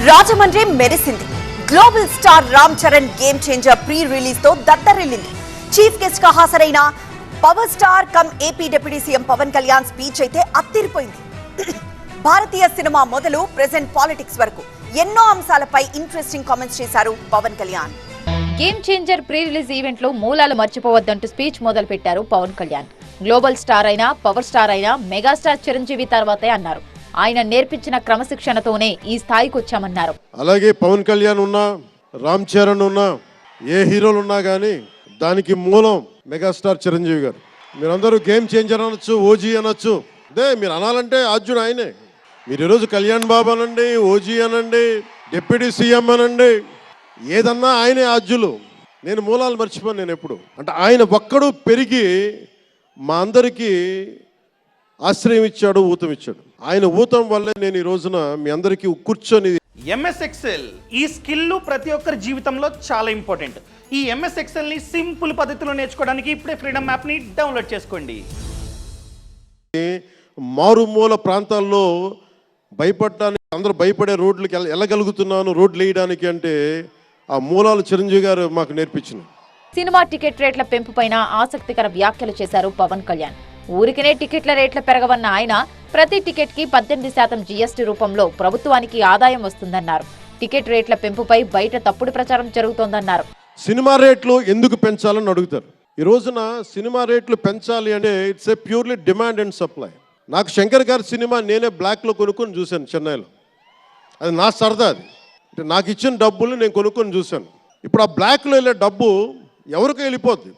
రాజమండ్రి మెరిసింది. Global star Ram Charan game changer pre release తో దద్దరిల్లింది. చీఫ్ గెస్ట్ గా హాజరైన power star cum AP deputy CM Pawan Kalyan speech అయితే అత్తిరిపోయింది. భారతీయ సినిమా మొదలు ప్రెజెంట్ పాలిటిక్స్ వరకు ఎన్నో అంశాలపై ఇంట్రెస్టింగ్ కామెంట్స్ చేశారు Pawan Kalyan. Game changer pre release event లో మూలాలు మర్చిపోవద్దంటూ స్పీచ్ మొదలు పెట్టారు పవన్ కళ్యాణ్. గ్లోబల్ స్టార్ అయినా పవర్ స్టార్ అయినా మెగాస్టార్ చిరంజీవి తర్వాతే అన్నారు. ఆయన నేర్పించిన క్రమశిక్షణతోనే ఈ స్థాయికి వచ్చామన్నారు. అలాగే పవన్ కళ్యాణ్ ఉన్నా, రామ్ చరణ్ ఉన్నా, ఏ హీరోలు ఉన్నా కానీ దానికి మూలం మెగాస్టార్ చిరంజీవి గారు. మీరందరూ గేమ్ చేంజర్ అనొచ్చు, ఓజీ అనొచ్చు. అదే మీరు అనాలంటే ఆద్యుడు ఆయనే. మీరు ఈరోజు కళ్యాణ్ బాబు అనండి, ఓజీ అనండి, డిప్యూటీ సీఎం అనండి, ఏదన్నా ఆయనే ఆద్యులు. నేను మూలాలు మర్చిపోను నేను ఎప్పుడు. అంటే ఆయన ఒక్కడు పెరిగి మా అందరికీ ఆశ్రయం ఇచ్చాడు, ఊతం ఇచ్చాడు. ఆయన ఊతం వల్లే నేను ఈ రోజున మీ అందరికీ కూర్చొని ఎంఎస్ ఎక్సెల్ ఈ స్కిల్ ప్రతి ఒక్కరి జీవితంలో చాలా ఇంపార్టెంట్. ఈ ఎంఎస్ ఎక్సెల్ ని సింపుల్ పద్ధతిలో నేర్చుకోవడానికి ఇప్పుడే ఫ్రీడమ్ యాప్ ని డౌన్లోడ్ చేసుకోండి. మారుమూల ప్రాంతాల్లో భయపడడానికి, అందరూ భయపడే రోడ్లకి వెళ్ళగలుగుతున్నాను రోడ్లు వేయడానికి అంటే ఆ మూలాలు చిరంజీవి గారు మాకు నేర్పించిన. సినిమా టికెట్ రేట్ల పెంపుపైన ఆసక్తికర వ్యాఖ్యలు చేశారు పవన్ కళ్యాణ్. ఊరికనే టికెట్ల రేట్లు పెరగవన్న ఆయన ప్రతి టికెట్ కి 18% జీఎస్టీ రూపంలో ప్రభుత్వానికి ఆదాయం వస్తుందన్నారు. టికెట్ రేట్ల పెంపుపై బయట తప్పుడు ప్రచారం జరుగుతోందన్నారు. సినిమా రేట్లు ఎందుకు పెంచాలని అడుగుతారు. ఈ రోజున సినిమా రేట్లు పెంచాలి అంటే it's a purely demand and supply. నాకు శంకర్ గారి సినిమా నేనే బ్లాక్లో కొనుక్కొని చూశాను చెన్నైలో. అది నా సరదా. అది అంటే నాకు ఇచ్చిన డబ్బులు నేను కొనుక్కొని చూశాను. ఇప్పుడు ఆ బ్లాక్లో వెళ్ళే డబ్బు ఎవరికి వెళ్ళిపోద్ది.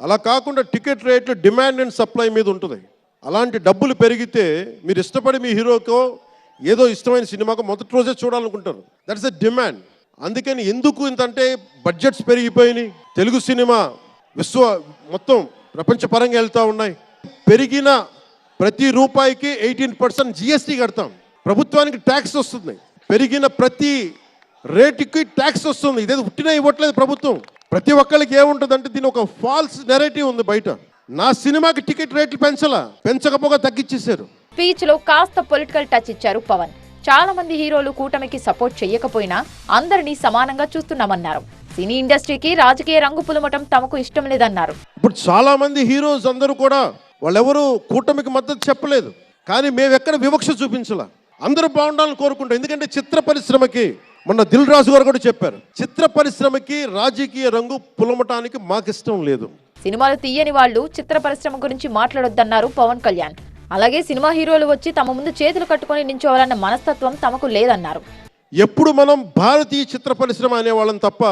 అలా కాకుండా టికెట్ రేట్లు డిమాండ్ అండ్ సప్లై మీద ఉంటుంది. అలాంటి డబ్బులు పెరిగితే మీరు ఇష్టపడి మీ హీరోకో ఏదో ఇష్టమైన సినిమాకో మొదటి రోజే చూడాలనుకుంటారు. That's a demand. అందుకని ఎందుకు ఇంతంటే బడ్జెట్స్ పెరిగిపోయినాయి. తెలుగు సినిమా మొత్తం ప్రపంచపరంగా వెళ్తూ ఉన్నాయి. పెరిగిన ప్రతి రూపాయికి 18% జీఎస్టీ కడతాం. ప్రభుత్వానికి ట్యాక్స్ వస్తుంది. పెరిగిన ప్రతి రేటుకి ట్యాక్స్ వస్తుంది. ఇదేదో పుట్టినా ఇవ్వట్లేదు ప్రభుత్వం. ప్రతి ఒక్కరికి ఏముంటుందంటే దీని ఒక ఫాల్స్ నెరేటివ్ ఉంది బయట. నా సినిమాకి టికెట్ రేట్లు పెంచకపోగా తగ్గించేశారు. స్పీచ్ లో కాస్త పొలిటికల్ టచ్ ఇచ్చారు పవన్. చాలా మంది హీరోలు కూటమికి సపోర్ట్ చేయకపోయినా అందరినీ సమానంగా చూస్తున్నామన్నారు. సినీ ఇండస్ట్రీకి రాజకీయ రంగు పులమటం తమకు ఇష్టం లేదన్నారు. ఇప్పుడు చాలా మంది హీరోస్ అందరూ కూడా వాళ్ళెవరూ కూటమికి మద్దతు చెప్పలేదు. కానీ మేము ఎక్కడ వివక్ష చూపించాల. అందరూ బాగుండాలని కోరుకుంటాం. ఎందుకంటే చిత్ర పరిశ్రమకి మొన్న దిల్ రాజు గారు కూడా చెప్పారు, చిత్ర పరిశ్రమకి రాజకీయ రంగు పులమటానికి మాకు ఇష్టం లేదు. సినిమాలు తీయని వాళ్ళు చిత్ర పరిశ్రమ గురించి మాట్లాడొద్దన్నారు పవన్ కళ్యాణ్. అలాగే సినిమా హీరోలు వచ్చి తమ ముందు చేతులు కట్టుకొని నించోవాలన్న మనస్తత్వం తమకు లేదన్నారు. ఎప్పుడు మనం భారతీయ చిత్ర పరిశ్రమ అనేవాళ్ళం తప్ప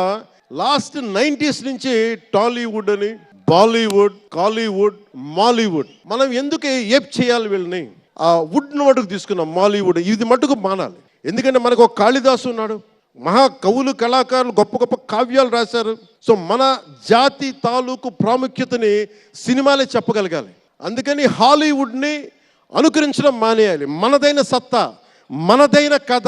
లాస్ట్ 90s నుంచి టాలీవుడ్ అని, బాలీవుడ్, కాలీవుడ్, మాలీవుడ్ మనం ఎందుకు ఏప్ చేయాలి వీళ్ళని? ఆ వుడ్ మటుకు తీసుకున్నాం. మాలీవుడ్ ఇది మటుకు మానాలి. ఎందుకంటే మనకు ఒక కాళిదాసు ఉన్నాడు, మహా కవులు, కళాకారులు గొప్ప గొప్ప కావ్యాలు రాశారు. సో మన జాతి తాలూకు ప్రాముఖ్యతని సినిమాలే చెప్పగలగాలి. అందుకని హాలీవుడ్ని అనుకరించడం మానేయాలి. మనదైన సత్తా, మనదైన కథ,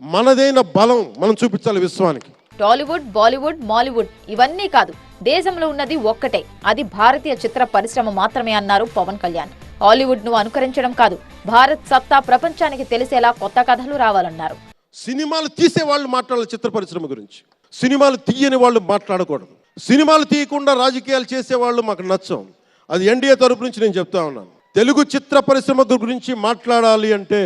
మనదైన బలం మనం చూపించాలి విశ్వానికి. టాలీవుడ్, బాలీవుడ్, మాలీవుడ్ ఇవన్నీ కాదు, దేశంలో ఉన్నది ఒక్కటే, అది భారతీయ చిత్ర పరిశ్రమ మాత్రమే అన్నారు పవన్ కళ్యాణ్. హాలీవుడ్ ను అనుకరించడం కాదు, భారత్ సత్తా ప్రపంచానికి తెలిసేలా కొత్త కథలు రావాలన్నారు. సినిమాలు తీసే వాళ్ళు మాట్లాడాలి చిత్ర పరిశ్రమ గురించి. సినిమాలు తీయని వాళ్ళు మాట్లాడకూడదు. సినిమాలు తీయకుండా రాజకీయాలు చేసేవాళ్ళు మాకు నచ్చం. అది ఎన్డీఏ తరపు నుంచి నేను చెప్తా ఉన్నాను. తెలుగు చిత్ర పరిశ్రమ గురించి మాట్లాడాలి అంటే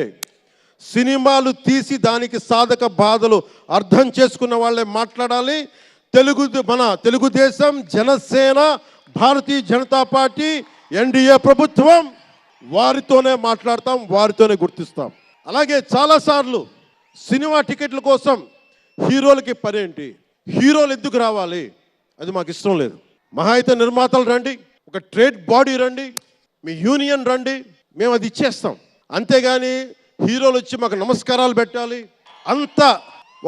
సినిమాలు తీసి దానికి సాధక బాధలు అర్థం చేసుకున్న వాళ్ళే మాట్లాడాలి. మన తెలుగుదేశం, జనసేన, భారతీయ జనతా పార్టీ, ఎన్డీఏ ప్రభుత్వం వారితోనే మాట్లాడతాం, వారితోనే గుర్తిస్తాం. అలాగే చాలాసార్లు సినిమా టికెట్ల కోసం హీరోలకి పనేంటి, హీరోలు ఎందుకు రావాలి, అది మాకు ఇష్టం లేదు. మహా అయితే నిర్మాతలు రండి, ఒక ట్రేడ్ బాడీ రండి, మీ యూనియన్ రండి, మేము అది ఇచ్చేస్తాం. అంతేగాని హీరోలు వచ్చి మాకు నమస్కారాలు పెట్టాలి అంత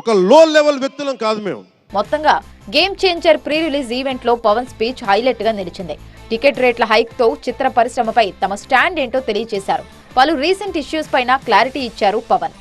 ఒక లో లెవెల్ వ్యక్తులం కాదు మేము. మొత్తంగా game changer pre release event లో పవన్ స్పీచ్ హైలైట్ గా నిలిచింది. టికెట్ రేట్ల హైక్ తో చిత్ర పరిశ్రమపై తమ స్టాండ్ ఏంటో తెలియజేశారు. పలు రీసెంట్ ఇష్యూస్ పైన క్లారిటీ ఇచ్చారు పవన్.